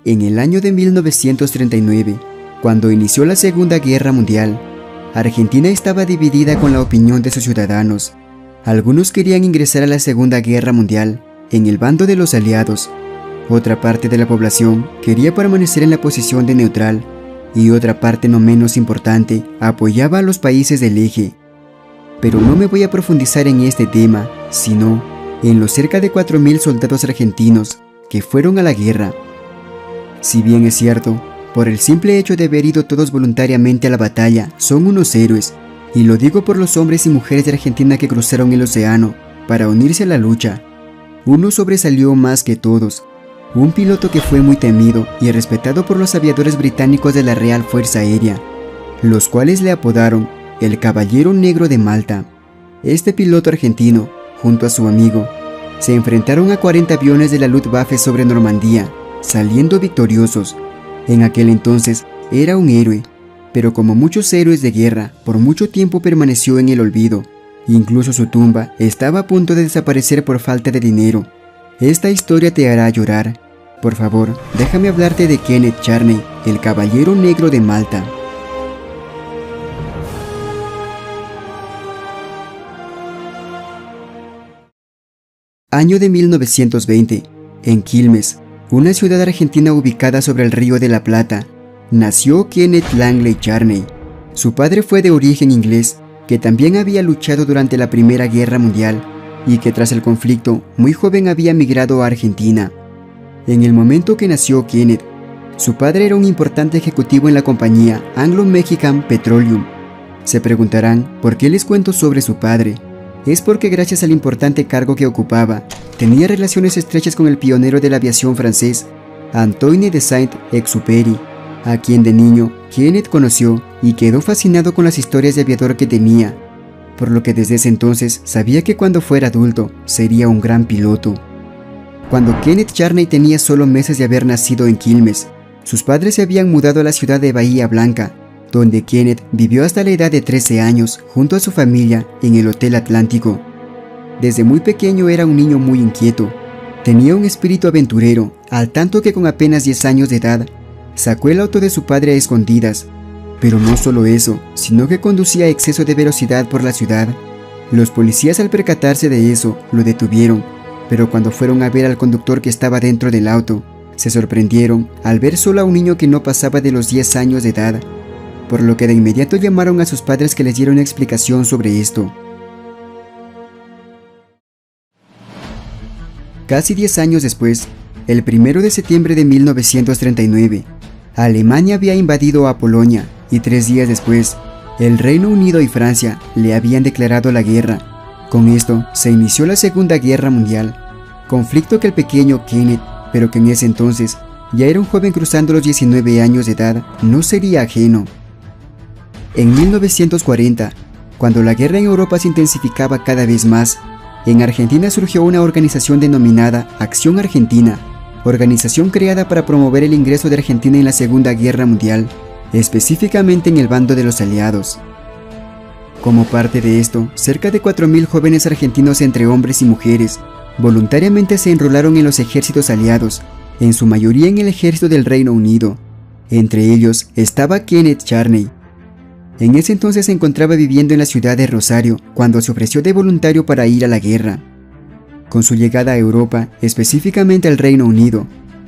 En el año de 1939, cuando inició la Segunda Guerra Mundial, Argentina estaba dividida con la opinión de sus ciudadanos. Algunos querían ingresar a la Segunda Guerra Mundial en el bando de los aliados. Otra parte de la población quería permanecer en la posición de neutral y otra parte no menos importante apoyaba a los países del eje. Pero no me voy a profundizar en este tema, sino en los cerca de 4.000 soldados argentinos que fueron a la guerra. Si bien es cierto, por el simple hecho de haber ido todos voluntariamente a la batalla, son unos héroes, y lo digo por los hombres y mujeres de Argentina que cruzaron el océano para unirse a la lucha. Uno sobresalió más que todos, un piloto que fue muy temido y respetado por los aviadores británicos de la Real Fuerza Aérea, los cuales le apodaron el Caballero Negro de Malta. Este piloto argentino, junto a su amigo, se enfrentaron a 40 aviones de la Luftwaffe sobre Normandía, saliendo victoriosos. En aquel entonces era un héroe, pero como muchos héroes de guerra, por mucho tiempo permaneció en el olvido. Incluso su tumba estaba a punto de desaparecer por falta de dinero. Esta historia te hará llorar. Por favor, déjame hablarte de Kenneth Charney, el Caballero Negro de Malta. Año de 1920, en Quilmes, una ciudad argentina ubicada sobre el Río de la Plata, nació Kenneth Langley Charney. Su padre fue de origen inglés, que también había luchado durante la Primera Guerra Mundial y que tras el conflicto muy joven había migrado a Argentina. En el momento que nació Kenneth, su padre era un importante ejecutivo en la compañía Anglo-Mexican Petroleum. Se preguntarán por qué les cuento sobre su padre. Es porque gracias al importante cargo que ocupaba, tenía relaciones estrechas con el pionero de la aviación francés, Antoine de Saint-Exupéry, a quien de niño Kenneth conoció y quedó fascinado con las historias de aviador que tenía, por lo que desde ese entonces sabía que cuando fuera adulto sería un gran piloto. Cuando Kenneth Charney tenía solo meses de haber nacido en Quilmes, sus padres se habían mudado a la ciudad de Bahía Blanca, donde Kenneth vivió hasta la edad de 13 años junto a su familia en el Hotel Atlántico. Desde muy pequeño era un niño muy inquieto. Tenía un espíritu aventurero, al tanto que con apenas 10 años de edad, sacó el auto de su padre a escondidas. Pero no solo eso, sino que conducía a exceso de velocidad por la ciudad. Los policías al percatarse de eso, lo detuvieron, pero cuando fueron a ver al conductor que estaba dentro del auto, se sorprendieron al ver solo a un niño que no pasaba de los 10 años de edad, por lo que de inmediato llamaron a sus padres que les dieron explicación sobre esto. Casi 10 años después, el 1 de septiembre de 1939, Alemania había invadido a Polonia y 3 días después, el Reino Unido y Francia le habían declarado la guerra. Con esto se inició la Segunda Guerra Mundial, conflicto que el pequeño Kenneth, pero que en ese entonces ya era un joven cruzando los 19 años de edad, no sería ajeno. En 1940, cuando la guerra en Europa se intensificaba cada vez más, en Argentina surgió una organización denominada Acción Argentina, organización creada para promover el ingreso de Argentina en la Segunda Guerra Mundial, específicamente en el bando de los aliados. Como parte de esto, cerca de 4.000 jóvenes argentinos entre hombres y mujeres voluntariamente se enrolaron en los ejércitos aliados, en su mayoría en el ejército del Reino Unido. Entre ellos estaba Kenneth Charney. En ese entonces se encontraba viviendo en la ciudad de Rosario cuando se ofreció de voluntario para ir a la guerra. Con su llegada a Europa, específicamente al Reino Unido,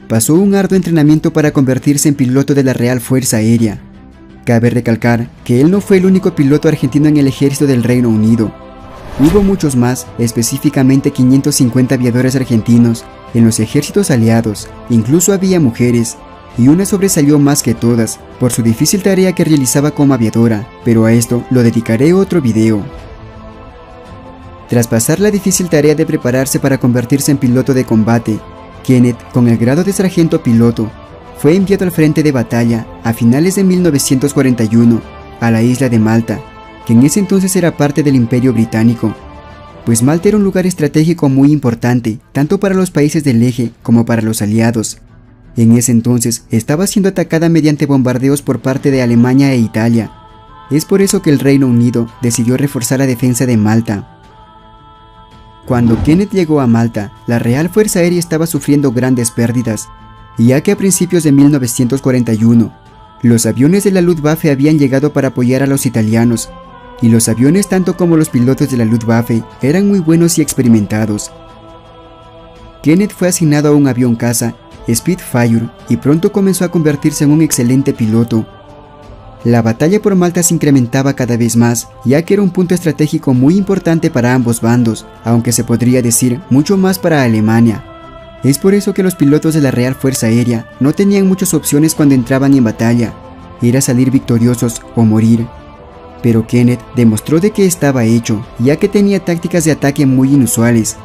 pasó un arduo entrenamiento para convertirse en piloto de la Real Fuerza Aérea. Cabe recalcar que él no fue el único piloto argentino en el ejército del Reino Unido. Hubo muchos más, específicamente 550 aviadores argentinos en los ejércitos aliados, incluso había mujeres, y una sobresalió más que todas por su difícil tarea que realizaba como aviadora, pero a esto lo dedicaré otro video. Tras pasar la difícil tarea de prepararse para convertirse en piloto de combate, Kenneth, con el grado de sargento piloto, fue enviado al frente de batalla a finales de 1941 a la isla de Malta, que en ese entonces era parte del Imperio Británico, pues Malta era un lugar estratégico muy importante, tanto para los países del eje como para los aliados. En ese entonces estaba siendo atacada mediante bombardeos por parte de Alemania e Italia. Es por eso que el Reino Unido decidió reforzar la defensa de Malta. Cuando Kenneth llegó a Malta, la Real Fuerza Aérea estaba sufriendo grandes pérdidas. ya que a principios de 1941, los aviones de la Luftwaffe habían llegado para apoyar a los italianos, y los aviones tanto como los pilotos de la Luftwaffe eran muy buenos y experimentados. Kenneth fue asignado a un avión caza, Spitfire, y pronto comenzó a convertirse en un excelente piloto. La batalla por Malta se incrementaba cada vez más, ya que era un punto estratégico muy importante para ambos bandos, aunque se podría decir mucho más para Alemania. Es por eso que los pilotos de la Real Fuerza Aérea no tenían muchas opciones cuando entraban en batalla, era salir victoriosos o morir. Pero Kenneth demostró de que estaba hecho, ya que tenía tácticas de ataque muy inusuales.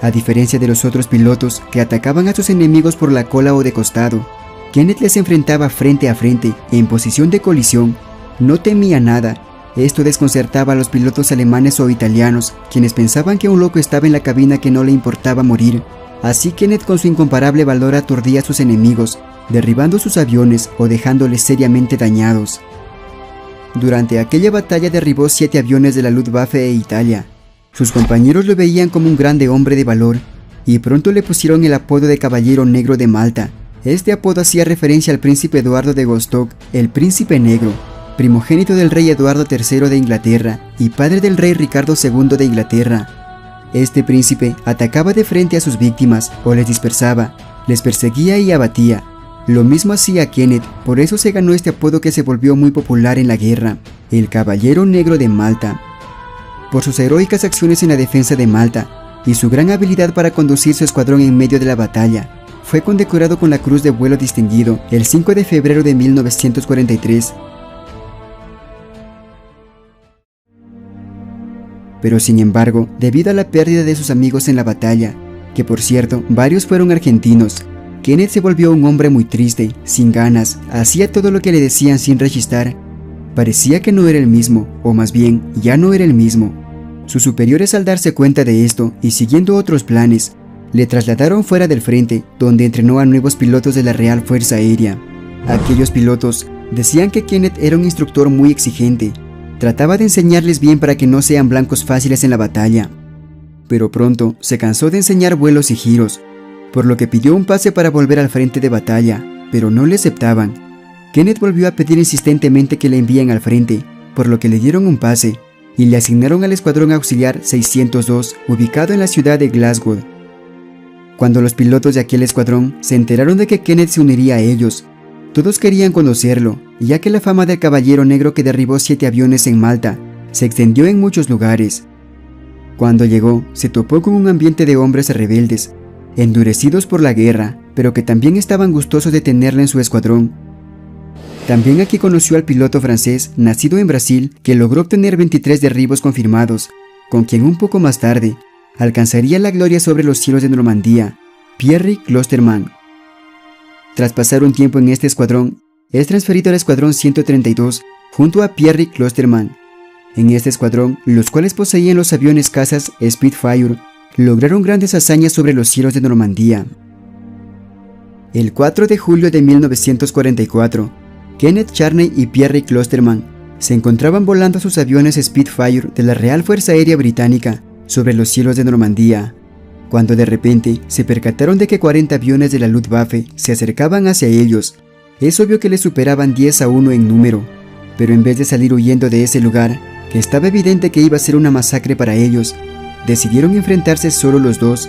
A diferencia de los otros pilotos que atacaban a sus enemigos por la cola o de costado, Kenneth les enfrentaba frente a frente, en posición de colisión. No temía nada. Esto desconcertaba a los pilotos alemanes o italianos, quienes pensaban que un loco estaba en la cabina que no le importaba morir. Así Kenneth con su incomparable valor aturdía a sus enemigos, derribando sus aviones o dejándoles seriamente dañados. Durante aquella batalla derribó 7 aviones de la Luftwaffe e Italia. Sus compañeros lo veían como un grande hombre de valor, y pronto le pusieron el apodo de Caballero Negro de Malta. Este apodo hacía referencia al príncipe Eduardo de Wostock, el Príncipe Negro, primogénito del rey Eduardo III de Inglaterra y padre del rey Ricardo II de Inglaterra. Este príncipe atacaba de frente a sus víctimas o les dispersaba, les perseguía y abatía. Lo mismo hacía Kenneth, por eso se ganó este apodo que se volvió muy popular en la guerra, el Caballero Negro de Malta. Por sus heroicas acciones en la defensa de Malta y su gran habilidad para conducir su escuadrón en medio de la batalla, fue condecorado con la Cruz de Vuelo Distinguido el 5 de febrero de 1943. Pero sin embargo, debido a la pérdida de sus amigos en la batalla, que por cierto, varios fueron argentinos, Kenneth se volvió un hombre muy triste, sin ganas, hacía todo lo que le decían sin rechistar. Parecía que no era el mismo, o más bien, ya no era el mismo. Sus superiores, al darse cuenta de esto y siguiendo otros planes, le trasladaron fuera del frente, donde entrenó a nuevos pilotos de la Real Fuerza Aérea. Aquellos pilotos decían que Kenneth era un instructor muy exigente, trataba de enseñarles bien para que no sean blancos fáciles en la batalla. Pero pronto se cansó de enseñar vuelos y giros, por lo que pidió un pase para volver al frente de batalla, pero no le aceptaban. Kenneth volvió a pedir insistentemente que le envíen al frente, por lo que le dieron un pase, y le asignaron al Escuadrón Auxiliar 602, ubicado en la ciudad de Glasgow. Cuando los pilotos de aquel escuadrón se enteraron de que Kenneth se uniría a ellos, todos querían conocerlo, ya que la fama del Caballero Negro que derribó 7 aviones en Malta se extendió en muchos lugares. Cuando llegó, se topó con un ambiente de hombres rebeldes, endurecidos por la guerra, pero que también estaban gustosos de tenerle en su escuadrón. También aquí conoció al piloto francés, nacido en Brasil, que logró obtener 23 derribos confirmados, con quien un poco más tarde alcanzaría la gloria sobre los cielos de Normandía, Pierre Klosterman. Tras pasar un tiempo en este escuadrón, es transferido al Escuadrón 132 junto a Pierre Klosterman. En este escuadrón, los cuales poseían los aviones cazas Spitfire, lograron grandes hazañas sobre los cielos de Normandía. El 4 de julio de 1944, Kenneth Charney y Pierre Klosterman se encontraban volando sus aviones Spitfire de la Real Fuerza Aérea Británica sobre los cielos de Normandía, cuando de repente se percataron de que 40 aviones de la Luftwaffe se acercaban hacia ellos. Es obvio que les superaban 10-1 en número, pero en vez de salir huyendo de ese lugar, que estaba evidente que iba a ser una masacre para ellos, decidieron enfrentarse solo los dos.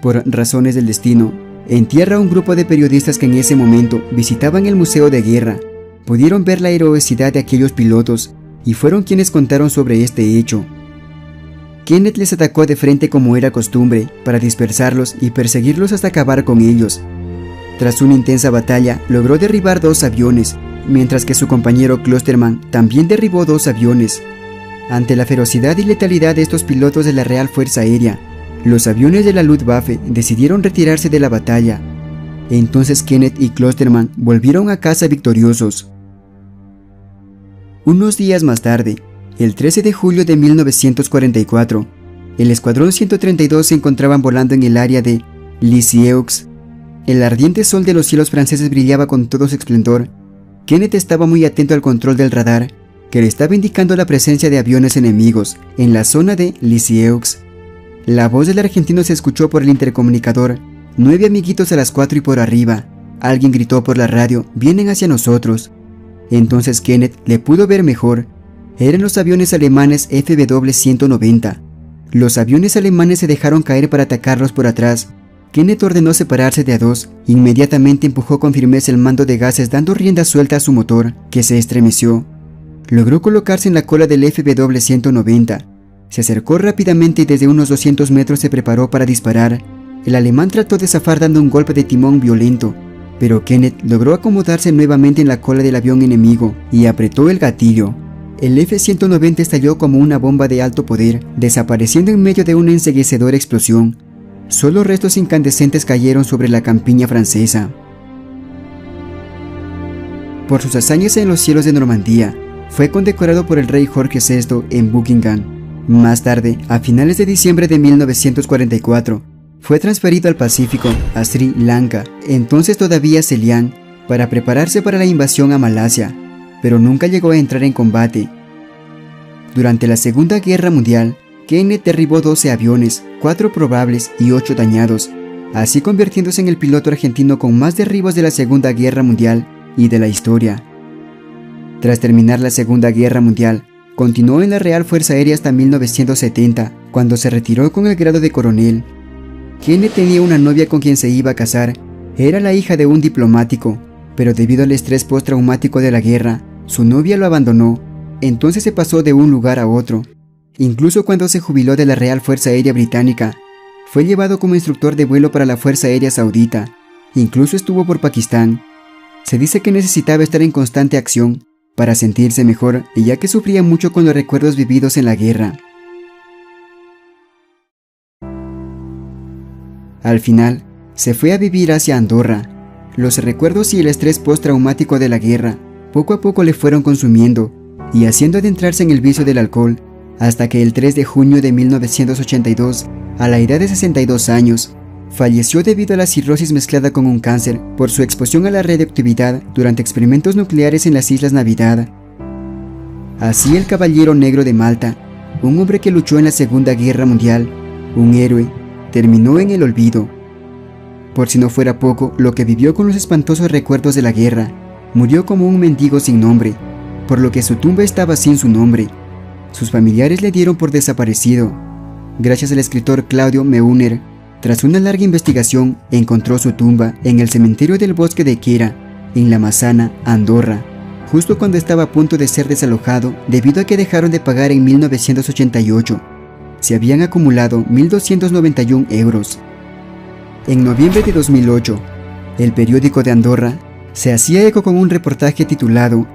Por razones del destino, en tierra un grupo de periodistas que en ese momento visitaban el Museo de Guerra pudieron ver la heroicidad de aquellos pilotos y fueron quienes contaron sobre este hecho. Kenneth les atacó de frente como era costumbre para dispersarlos y perseguirlos hasta acabar con ellos. Tras una intensa batalla logró derribar 2 aviones, mientras que su compañero Klosterman también derribó 2 aviones. Ante la ferocidad y letalidad de estos pilotos de la Real Fuerza Aérea, los aviones de la Luftwaffe decidieron retirarse de la batalla. Entonces Kenneth y Klosterman volvieron a casa victoriosos. Unos días más tarde, el 13 de julio de 1944, el Escuadrón 132 se encontraban volando en el área de Lisieux. El ardiente sol de los cielos franceses brillaba con todo su esplendor. Kenneth estaba muy atento al control del radar, que le estaba indicando la presencia de aviones enemigos en la zona de Lisieux. La voz del argentino se escuchó por el intercomunicador, 9 amiguitos a las 4 y por arriba. Alguien gritó por la radio, vienen hacia nosotros. Entonces Kenneth le pudo ver mejor. Eran los aviones alemanes FW-190. Los aviones alemanes se dejaron caer para atacarlos por atrás. Kenneth ordenó separarse de a dos. Inmediatamente empujó con firmeza el mando de gases dando rienda suelta a su motor, que se estremeció. Logró colocarse en la cola del FW-190. Se acercó rápidamente y desde unos 200 metros se preparó para disparar. El alemán trató de zafar dando un golpe de timón violento, pero Kenneth logró acomodarse nuevamente en la cola del avión enemigo y apretó el gatillo. El F-190 estalló como una bomba de alto poder, desapareciendo en medio de una enceguecedora explosión. Solo restos incandescentes cayeron sobre la campiña francesa. Por sus hazañas en los cielos de Normandía, fue condecorado por el rey Jorge VI en Buckingham. Más tarde, a finales de diciembre de 1944, fue transferido al Pacífico, a Sri Lanka, entonces todavía Ceilán, para prepararse para la invasión a Malasia, pero nunca llegó a entrar en combate. Durante la Segunda Guerra Mundial, Kenneth derribó 12 aviones, 4 probables y 8 dañados, así convirtiéndose en el piloto argentino con más derribos de la Segunda Guerra Mundial y de la historia. Tras terminar la Segunda Guerra Mundial, continuó en la Real Fuerza Aérea hasta 1970, cuando se retiró con el grado de coronel. Kenneth tenía una novia con quien se iba a casar. Era la hija de un diplomático, pero debido al estrés postraumático de la guerra, su novia lo abandonó. Entonces se pasó de un lugar a otro. Incluso cuando se jubiló de la Real Fuerza Aérea Británica, fue llevado como instructor de vuelo para la Fuerza Aérea Saudita. Incluso estuvo por Pakistán. Se dice que necesitaba estar en constante acción para sentirse mejor, y ya que sufría mucho con los recuerdos vividos en la guerra. Al final, se fue a vivir hacia Andorra. Los recuerdos y el estrés postraumático de la guerra poco a poco le fueron consumiendo y haciendo adentrarse en el vicio del alcohol, hasta que el 3 de junio de 1982, a la edad de 62 años, falleció debido a la cirrosis mezclada con un cáncer por su exposición a la radioactividad durante experimentos nucleares en las Islas Navidad. Así el Caballero Negro de Malta, un hombre que luchó en la Segunda Guerra Mundial, un héroe, terminó en el olvido. Por si no fuera poco, lo que vivió con los espantosos recuerdos de la guerra, murió como un mendigo sin nombre, por lo que su tumba estaba sin su nombre. Sus familiares le dieron por desaparecido. Gracias al escritor Claudio Meuner, tras una larga investigación, encontró su tumba en el cementerio del bosque de Quera, en La Massana, Andorra, justo cuando estaba a punto de ser desalojado debido a que dejaron de pagar en 1988. Se habían acumulado 1.291 euros. En noviembre de 2008, el periódico de Andorra se hacía eco con un reportaje titulado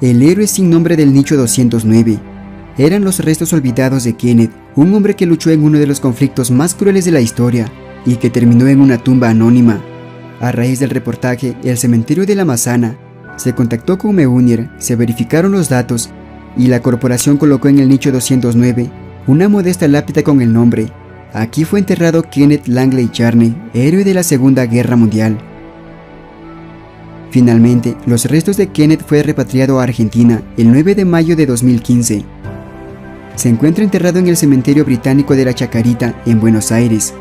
El héroe sin nombre del nicho 209. Eran los restos olvidados de Kenneth, un hombre que luchó en uno de los conflictos más crueles de la historia y que terminó en una tumba anónima. A raíz del reportaje, el cementerio de La Massana se contactó con Meuner, se verificaron los datos y la corporación colocó en el nicho 209 una modesta lápida con el nombre: aquí fue enterrado Kenneth Langley Charney, héroe de la Segunda Guerra Mundial. Finalmente, los restos de Kenneth fue repatriado a Argentina el 9 de mayo de 2015. Se encuentra enterrado en el cementerio británico de la Chacarita, en Buenos Aires.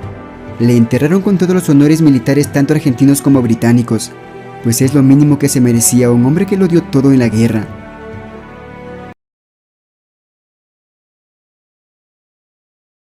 Le enterraron con todos los honores militares tanto argentinos como británicos, pues es lo mínimo que se merecía un hombre que lo dio todo en la guerra.